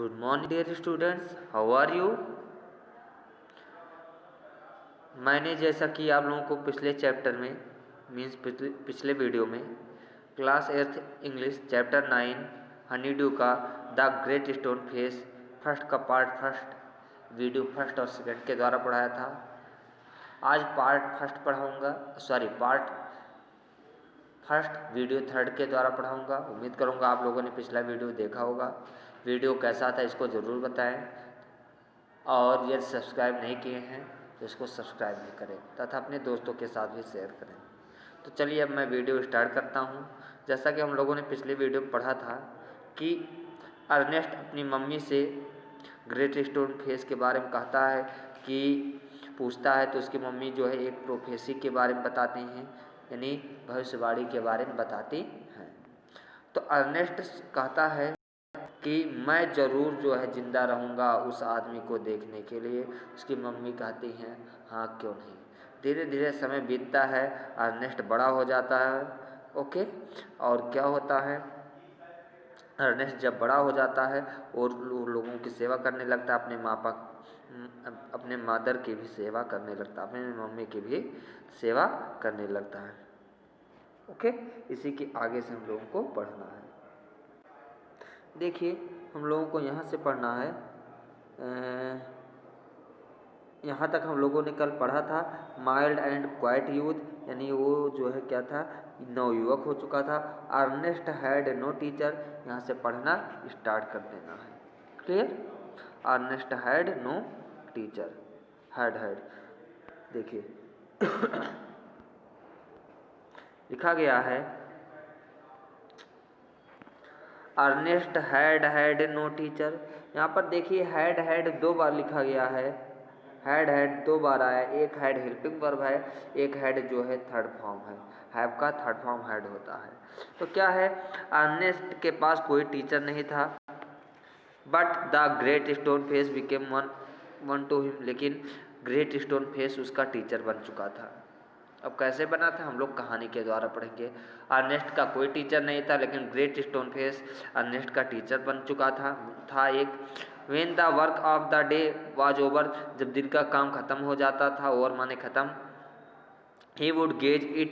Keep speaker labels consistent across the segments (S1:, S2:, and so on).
S1: Good morning dear students, how are you? मैंने जैसा कि आप लोगों को पिछले चैप्टर में मीन्स पिछले वीडियो में class 8th English chapter 9 honeydew का the great stone face first का पार्ट फर्स्ट वीडियो फर्स्ट और सेकंड के द्वारा पढ़ाया था। आज पार्ट फर्स्ट वीडियो थर्ड के द्वारा पढ़ाऊंगा। उम्मीद करूंगा आप लोगों ने पिछला वीडियो देखा होगा। वीडियो कैसा था इसको ज़रूर बताएं और यदि सब्सक्राइब नहीं किए हैं तो इसको सब्सक्राइब भी करें तथा अपने दोस्तों के साथ भी शेयर करें। तो चलिए अब मैं वीडियो स्टार्ट करता हूं। जैसा कि हम लोगों ने पिछले वीडियो में पढ़ा था कि अर्नेस्ट अपनी मम्मी से ग्रेट स्टोन फेस के बारे में कहता है कि पूछता है तो उसकी मम्मी जो है एक प्रोफेसी के बारे में बताती हैं, यानी भविष्यवाणी के बारे में बताती हैं। तो अर्नेस्ट कहता है कि मैं ज़रूर जो है ज़िंदा रहूँगा उस आदमी को देखने के लिए। उसकी मम्मी कहती हैं हाँ क्यों नहीं। धीरे धीरे समय बीतता है, अर्नेस्ट बड़ा हो जाता है। ओके, और क्या होता है, अर्नेस्ट जब बड़ा हो जाता है और लोगों की सेवा करने लगता है, अपने मदर की भी सेवा करने लगता है, अपने मम्मी की भी सेवा करने लगता है। ओके, इसी के आगे से हम लोगों को पढ़ना है। देखिए हम लोगों को यहाँ से पढ़ना है, यहाँ तक हम लोगों ने कल पढ़ा था माइल्ड एंड क्वाइट यूथ, यानी वो जो है क्या था, नवयुवक हो चुका था। अर्नेस्ट हैड नो टीचर, यहाँ से पढ़ना स्टार्ट कर देना है। Clear? Ernest had no teacher, had देखिए लिखा गया है अर्नेस्ट हैड नो टीचर। यहाँ पर देखिए हैड दो बार लिखा गया है, हैड दो बार आया। एक हैड हेल्पिंग वर्ब है, एक हैड जो है थर्ड फॉर्म है, हैव का थर्ड फॉर्म हैड होता है। तो क्या है, अर्नेस्ट के पास कोई टीचर नहीं था, but the great stone face became one two him, लेकिन ग्रेट स्टोन फेस उसका टीचर बन चुका था। अब कैसे बना था हम लोग कहानी के द्वारा पढ़ेंगे। अर्नेस्ट का कोई टीचर नहीं था, लेकिन ग्रेट स्टोन फेस अर्नेस्ट का टीचर बन चुका था एक। When the work of the day was over, जब दिन का काम खत्म हो जाता था, ओवर माने खत्म, he would gaze it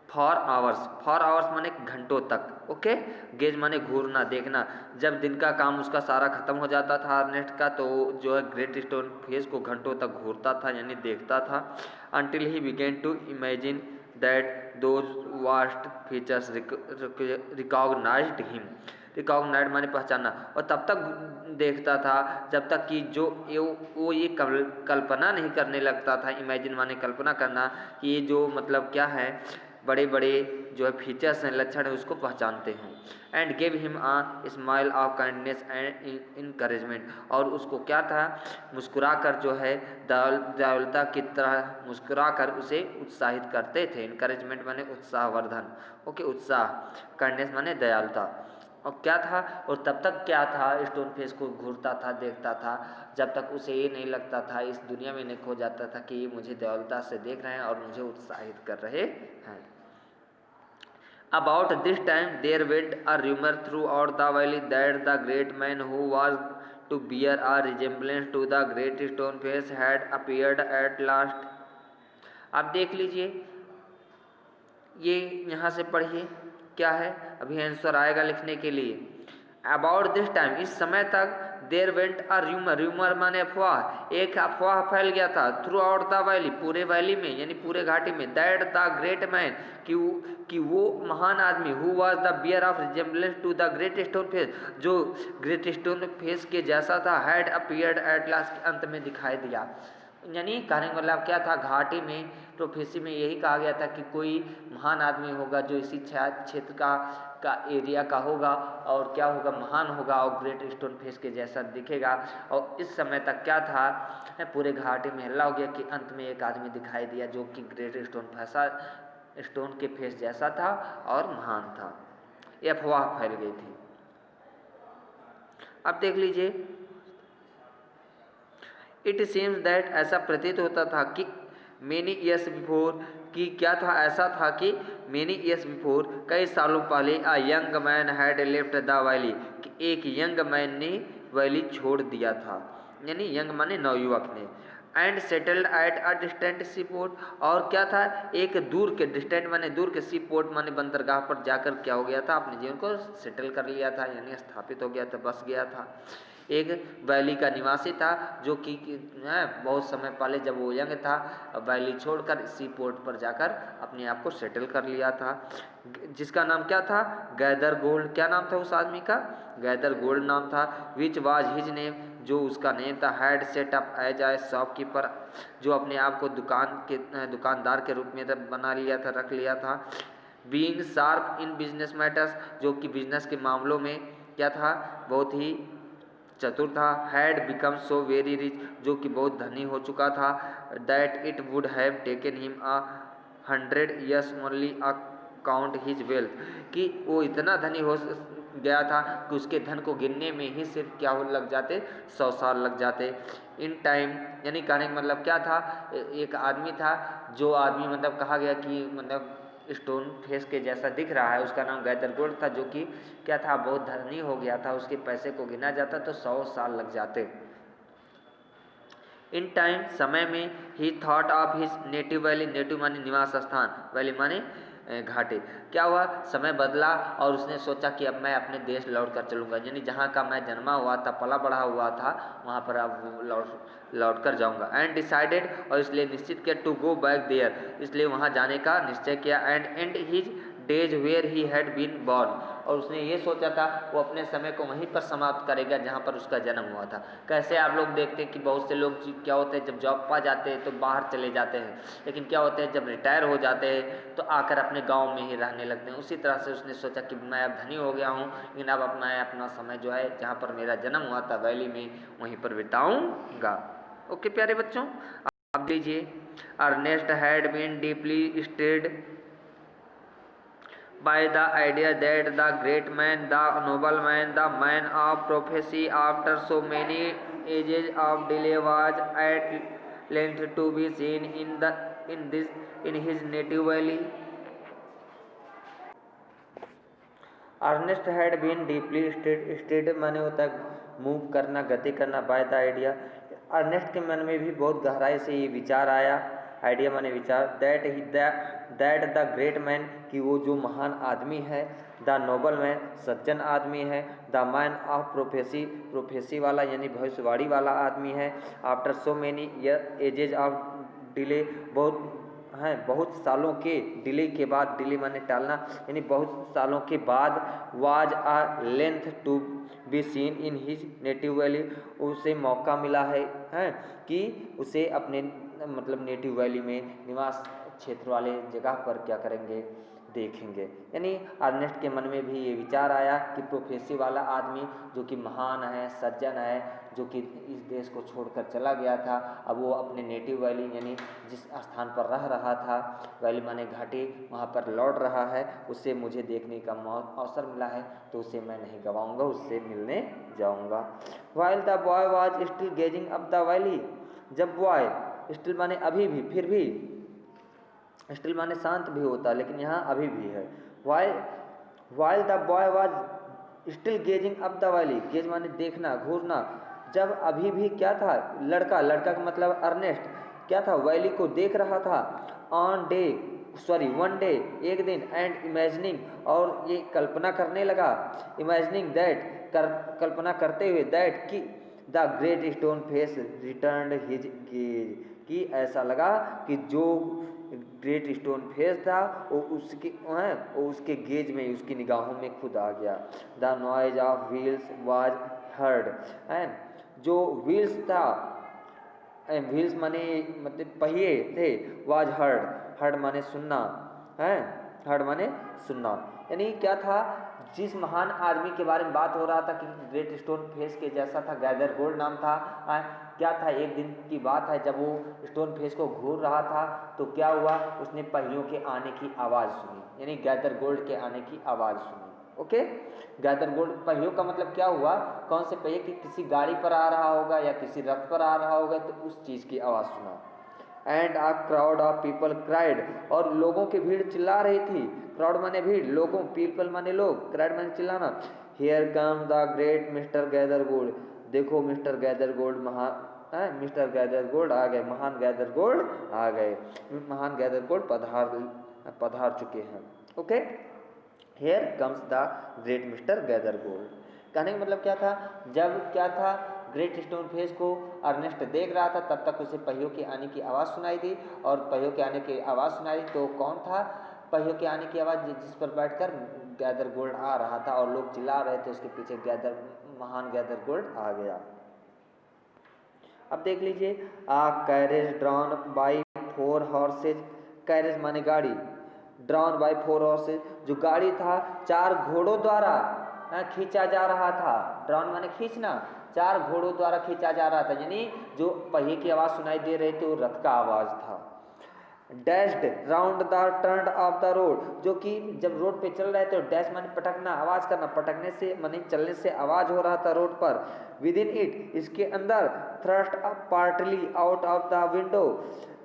S1: for hours माने घंटों तक। ओके, गेज माने घूरना देखना। जब दिन का काम उसका सारा खत्म हो जाता था अर्नेस्ट का, तो जो है ग्रेट स्टोन फेस को घंटों तक घूरता था यानी देखता था। until he began to imagine that those vast features recognized him, recognised माने पहचाना, और तब तक देखता था जब तक कि वो ये कल्पना नहीं करने लगता था। इमेजिन माने कल्पना करना कि ये जो मतलब क्या है, बड़े बड़े जो है फीचर्स हैं, लक्षण है, उसको पहचानते हैं। And give him a smile of kindness and encouragement, और उसको क्या था, मुस्कुरा कर जो है दयालुता की तरह मुस्कुरा कर उसे उत्साहित करते थे। इनकरेजमेंट माने उत्साहवर्धन। ओके, उत्साह, काइंडनेस माने दयालुता। और क्या था, और तब तक क्या था, स्टोन फेस को घूरता था देखता था जब तक उसे ये नहीं लगता था, इस दुनिया में नहीं खो जाता था कि ये मुझे दयालुता से देख रहे हैं और मुझे उत्साहित कर रहे हैं। About this time there went a rumor throughout the valley that the great man who was to bear a resemblance to the great stone face had appeared at last। आप देख लीजिए, ये यहाँ से पढ़िए क्या है, अभी आंसर आएगा लिखने के लिए। अबाउट दिस टाइम, इस समय तक, देर वेंट अ रूमर माने अफवाह, एक अफवाह फैल गया था, थ्रू आउट द वैली, पूरे वैली में यानी पूरे घाटी में, दैट द ग्रेट मैन, कि वो महान आदमी, who was the bearer of resemblance to the great stone face, जो ग्रेट स्टोन फेस के जैसा था, हैड अपीयर्ड एट लास्ट, के अंत में दिखाई दिया। यानी कहने का मतलब क्या था, घाटी में प्रोफेसी में यही कहा गया था कि कोई महान आदमी होगा जो इसी क्षेत्र का एरिया का होगा, और क्या होगा, महान होगा और ग्रेट स्टोन फेस के जैसा दिखेगा। और इस समय तक क्या था, पूरे घाटी में हल्ला हो गया कि अंत में एक आदमी दिखाई दिया जो कि ग्रेट स्टोन के फेस जैसा था और महान था। यह अफवाह फैल गई थी। अब देख लीजिए, इट सीम्स दैट, ऐसा प्रतीत होता था कि मेनी ईयर्स बिफोर, कि क्या था, ऐसा था कि मेनी ईयर्स बिफोर, कई सालों पहले, a young man had left the valley, कि एक यंग मैन ने वैली छोड़ दिया था, यानी यंग माने नवयुवक ने। And settled at a distant seaport, और क्या था, एक दूर के, डिस्टेंट माने दूर के, सी पोर्ट माने बंदरगाह पर जाकर क्या हो गया था, अपने जीवन को सेटल कर लिया था, यानी स्थापित हो गया था, बस गया था। एक वैली का निवासी था जो कि बहुत समय पहले जब वो यंग था, वैली छोड़कर सी पोर्ट पर जाकर अपने आप को सेटल कर लिया था, जिसका नाम क्या था, गैदर गोल्ड। क्या नाम था उस आदमी का, गैदर गोल्ड नाम था। विच वाज हिज नेम, जो उसका नेम था। Had set up as a shopkeeper, जो अपने आप को दुकानदार के रूप में बना लिया था, रख लिया था। Being sharp in business matters, जो कि बिजनेस के मामलों में क्या था, बहुत ही चतुर था। Had become so very rich, जो कि बहुत धनी हो चुका था। That it would have taken him 100 years only a count his wealth, कि वो इतना धनी हो गया था कि उसके धन को गिनने में ही सिर्फ क्या लग जाते, 100 साल लग जाते। इन टाइम, यानी कहने का मतलब क्या था, एक आदमी था, जो आदमी मतलब कहा गया कि मतलब स्टोन फेस के जैसा दिख रहा है, उसका नाम गैदर गोल्ड था, जो कि क्या था, बहुत धनी हो गया था, उसके पैसे को गिना जाता तो 100 साल लग जाते। इन टाइम, समय में, ही thought of his native valley, native माने निवास स्थान, वैली माने घाटे। क्या हुआ, समय बदला और उसने सोचा कि अब मैं अपने देश लौट कर चलूँगा, यानी जहाँ का मैं जन्मा हुआ था, पला बढ़ा हुआ था, वहाँ पर अब लौट कर जाऊँगा। एंड डिसाइडेड, और इसलिए निश्चित किया, टू गो बैक देयर, इसलिए वहाँ जाने का निश्चय किया। And his days where he had been born, और उसने ये सोचा था वो अपने समय को वहीं पर समाप्त करेगा जहाँ पर उसका जन्म हुआ था। कैसे आप लोग देखते हैं कि बहुत से लोग क्या होते हैं, जब जॉब पा जाते हैं तो बाहर चले जाते हैं, लेकिन क्या होते हैं जब रिटायर हो जाते हैं तो आकर अपने गांव में ही रहने लगते हैं। उसी तरह से उसने सोचा कि मैं अब धनी हो गया हूँ, लेकिन अब मैं अपना समय जो है जहाँ पर मेरा जन्म हुआ था वैली में, वहीं पर बिताऊँगा। ओके प्यारे बच्चों, अब लीजिए, Ernest had been deeply stirred by the idea that the great man, the noble man, the man of prophecy, after so many ages of delay, was at length to be seen in his native valley. Ernest had been deeply stirred माने होता है move करना, गति करना, by the idea. Ernest के मन में भी बहुत गहराई से ये विचार आया, आइडिया माने विचार, दैट द ग्रेट मैन, कि वो जो महान आदमी है, द नोबल मैन, सज्जन आदमी है, द मैन ऑफ प्रोफेसी वाला यानी भविष्यवाणी वाला आदमी है, after so many edges of delay, बहुत सालों के डिले के बाद, डिले माने टालना, यानी बहुत सालों के बाद, was a length to be seen in his native valley, उसे मौका मिला है कि उसे अपने मतलब नेटिव वैली में, निवास क्षेत्र वाले जगह पर क्या करेंगे, देखेंगे। यानी अर्नेस्ट के मन में भी ये विचार आया कि प्रोफेसी वाला आदमी जो कि महान है, सज्जन है, जो कि इस देश को छोड़कर चला गया था, अब वो अपने नेटिव वैली यानी जिस स्थान पर रह रहा था, वैली माने घाटी, वहाँ पर लौट रहा है, उससे मुझे देखने का अवसर मिला है, तो उसे मैं नहीं गवाऊंगा, उससे मिलने जाऊंगा। While the boy was still gazing up the valley, जब बॉय, स्टिल माने अभी भी, फिर भी, स्टिल माने शांत भी होता है, लेकिन यहाँ अभी भी है। While the boy was still gazing up the valley, gaze माने देखना, घूरना, जब अभी भी क्या था, लड़का का मतलब अर्नेस्ट क्या था, वैली को देख रहा था। वन डे, एक दिन, एंड इमेजिनिंग, और ये कल्पना करने लगा, इमेजिनिंग दैट, कल्पना करते हुए, दैट कि the great stone face return his gaze, कि ऐसा लगा कि जो ग्रेट स्टोन फेस था वो उसके गेज में, उसकी निगाहों में खुद आ गया। The noise of wheels was heard, and जो व्हील्स था, व्हील्स माने मतलब पहिए थे, वाज हर्ड माने सुनना है, हर्ड माने सुनना, यानी क्या था, जिस महान आदमी के बारे में बात हो रहा था कि ग्रेट स्टोन फेस के जैसा था, गैदर गोल्ड नाम था, क्या था, एक दिन की बात है जब वो स्टोन फेस को घूर रहा था तो क्या हुआ, उसने पहियों के आने की आवाज़ सुनी, यानी गैदर गोल्ड के आने की आवाज़ सुनी। ओके, गैदर गोल्ड, पहियों का मतलब क्या हुआ, कौन से पहिए, कि किसी गाड़ी पर आ रहा होगा या किसी रथ पर आ रहा होगा, तो उस चीज़ की आवाज़ सुना। And a crowd of people cried, और लोगों की भीड़ चिल्ला रही थी, क्राउड माने भीड़, लोगों, पीपल माने लोग, क्राइड माने चिल्लाना, here come the great Mister Gather Gold, देखो Mister Gather Gold Mister Gather Gold आ गए, महान गैदर गोल्ड आ गए, महान गैदर गोल्ड पधार चुके हैं। Okay, here comes the great Mister Gather gold. कहने का मतलब क्या था, जब क्या था ग्रेट स्टोन फेस को अर्नेस्ट देख रहा था तब तक उसे पहियों के आने की आवाज़ सुनाई दी, और पहियों के आने की आवाज़ सुनाई तो कौन था पहियों के आने की आवाज़, जिस पर बैठकर गैदर गोल्ड आ रहा था और लोग चिल्ला रहे थे उसके पीछे महान गैदर गोल्ड आ गया। अब देख लीजिए, carriage drawn by 4 horse's, carriage माने गाड़ी, ड्रॉन बाई 4 हॉर्सेज, जो गाड़ी था 4 घोड़ों द्वारा खींचा जा रहा था। ड्रॉन माने खींचना, 4 घोड़ों द्वारा खींचा जा रहा था, यानी जो पहिए की आवाज़ सुनाई दे रही थी वो रथ का आवाज़ था। Dashed round the turn off the road, जो कि जब रोड पे चल रहे थे, डैश माने पटकना, आवाज़ करना, पटकने से माने चलने से आवाज़ हो रहा था रोड पर। विद इन इट, इसके अंदर, thrust up partly out of the window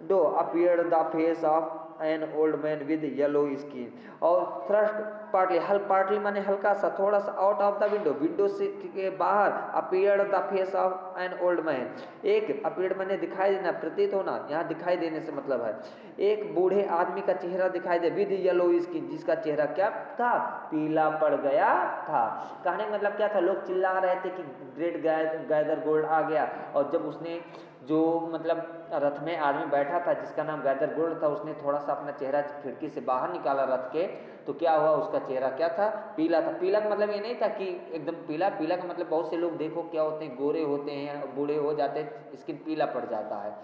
S1: do appeared the face of an old man with yellow skin, और थ्रस्ट पार्टली माने हल्का सा, थोड़ा सा, आउट ऑफ द विंडो से के बाहर, appeared the face of an old man, एक अपीयर्ड माने दिखाई देना, प्रतीत होना, यहाँ दिखाई देने से मतलब है एक बूढ़े आदमी का चेहरा दिखाई दे, विद येलो स्किन, जिसका चेहरा क्या था, पीला पड़ गया था। कहने का मतलब क्या था, लोग चिल्ला रहे थे कि ग्रेट गैदर गोल्ड आ गया, और जब उसने जो मतलब रथ में आदमी बैठा था जिसका नाम गैदर गोल्ड था, उसने थोड़ा सा अपना चेहरा खिड़की से बाहर निकाला रथ के, तो क्या हुआ, उसका चेहरा क्या था, पीला था। पीला का मतलब ये नहीं था कि एकदम पीला, पीला का मतलब बहुत से लोग देखो क्या होते हैं, गोरे होते हैं, बूढ़े हो जाते हैं, स्किन पीला पड़ जाता है।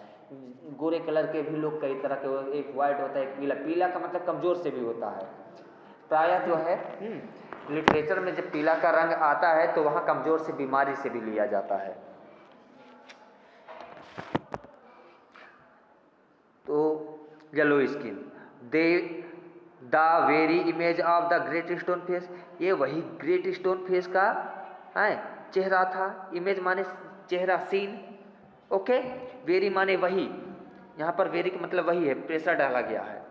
S1: गोरे कलर के भी लोग कई तरह के, एक वाइट होता है, एक पीला। पीला का मतलब कमजोर से भी होता है, प्रायः जो है लिटरेचर में जब पीला का रंग आता है तो वहाँ कमजोर से, बीमारी से भी लिया जाता है। तो yellow skin, they the very image of the great stone face, ये वही ग्रेट स्टोन फेस का चेहरा था। इमेज माने चेहरा, सीन। ओके, वेरी माने वही, यहाँ पर वेरी का मतलब वही है, प्रेशर डाला गया है।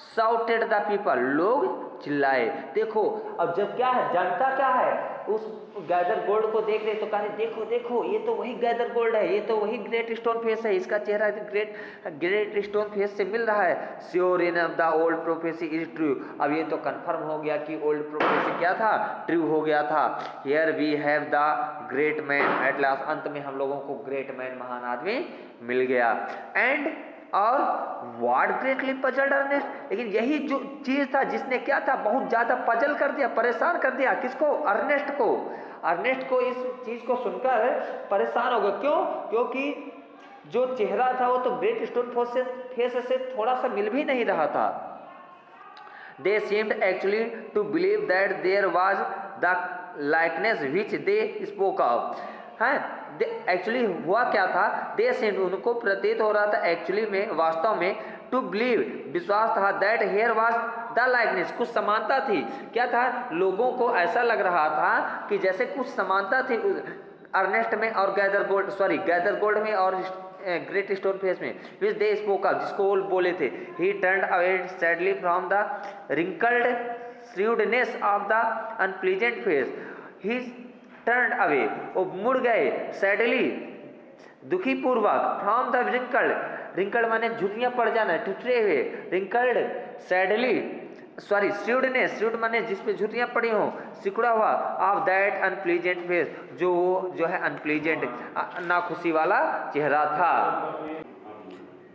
S1: साउटेड द पीपल, लोग चिल्लाए। देखो अब जब क्या है, जनता क्या है, उस गैदर गोल्ड को देख रहे तो कहा देखो देखो ये तो वही गैदर गोल्ड है, ये तो वही ग्रेट स्टोन फेस है, इसका चेहरा ग्रेट स्टोन फेस से मिल रहा है। Sure in the old prophecy is true, अब ये तो कंफर्म हो गया कि ओल्ड प्रोफेसी क्या था, ट्रू हो गया था। Here we have the great man at last, अंत में हम लोगों को ग्रेट मैन, महान आदमी मिल गया। एंड और व्हाट ग्रेटली पजल्ड अर्नेस्ट, लेकिन यही जो चीज था जिसने क्या था, बहुत ज्यादा पजल कर दिया, परेशान कर दिया, किसको, अर्नेस्ट को। अर्नेस्ट को इस चीज को सुनकर परेशान हो गया। क्यों? क्योंकि जो चेहरा था वो तो ग्रेट स्टोन फेस से थोड़ा सा मिल भी नहीं रहा था। They seemed actually to believe that there was the likeness which they spoke of. है एक्चुअली हुआ क्या था, दे सेंड, उनको प्रतीत हो रहा था, एक्चुअली में, वास्तव में, टू बिलीव, विश्वास था, that here was the likeness, कुछ समानता थी। क्या था, लोगों को ऐसा लग रहा था कि जैसे कुछ समानता थी अर्नेस्ट में और गैदर गोल्ड में और ग्रेट स्टोन फेस में, विच दे स्पोक ऑफ, जिसको वो बोले थे। He turned away sadly from the wrinkled shrewdness of the unpleasant face, he turned away, वो मुड़ गए, सैडली, दुखी पूर्वक, फ्रॉम द रिंकल्ड माने झुर्रियां पड़ जाना, टूटे हुए, रिंकल्ड, सैडली, श्रीवडनेस माने जिसपे झुर्रियां पड़ी हो, सिकुड़ा हुआ, ऑफ दैट अनप्लीजेंट फेस, जो है अनप्लीजेंट, नाखुशी वाला चेहरा था।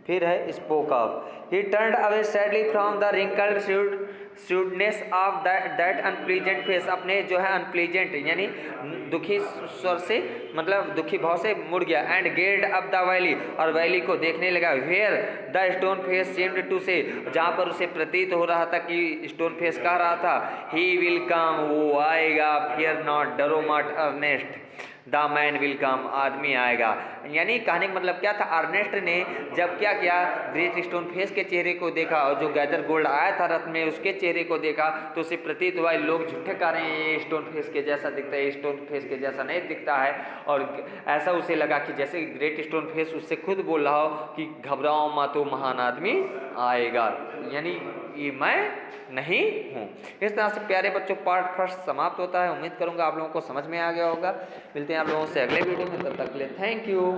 S1: फिर he spoke of, he turned away sadly from the wrinkled shrewdness of that unpleasant face, अपने जो है अनप्लीजेंट यानी दुखी स्वर से, मतलब दुखी भाव से मुड़ गया। And get up the valley, और वैली को देखने लगा। Where the stone face seemed to say, जहाँ पर उसे प्रतीत हो रहा था कि स्टोन फेस कह रहा था, ही विल कम, वो आएगा, फियर नॉट, डरो मत, Ernest, the man will come, आदमी आएगा। यानी कहने का मतलब क्या था, अर्नेस्ट ने जब क्या किया, ग्रेट स्टोन फेस के चेहरे को देखा और जो गैदर गोल्ड आया था रथ में उसके चेहरे को देखा, तो उसे प्रतीत हुआ लोग झूठे कह रहे हैं, ये स्टोन फेस के जैसा दिखता है, स्टोन फेस के जैसा नहीं दिखता है। और ऐसा उसे लगा कि जैसे ग्रेट स्टोन फेस उससे खुद बोल रहा हो कि घबराओ मत, तो महान आदमी आएगा। यानी ये मैं नहीं हूँ। इस तरह से प्यारे बच्चों पार्ट फर्स्ट समाप्त होता है। उम्मीद करूँगा आप लोगों को समझ में आ गया होगा। मिलते हैं आप लोगों से अगले वीडियो में, तब तक के लिए थैंक यू।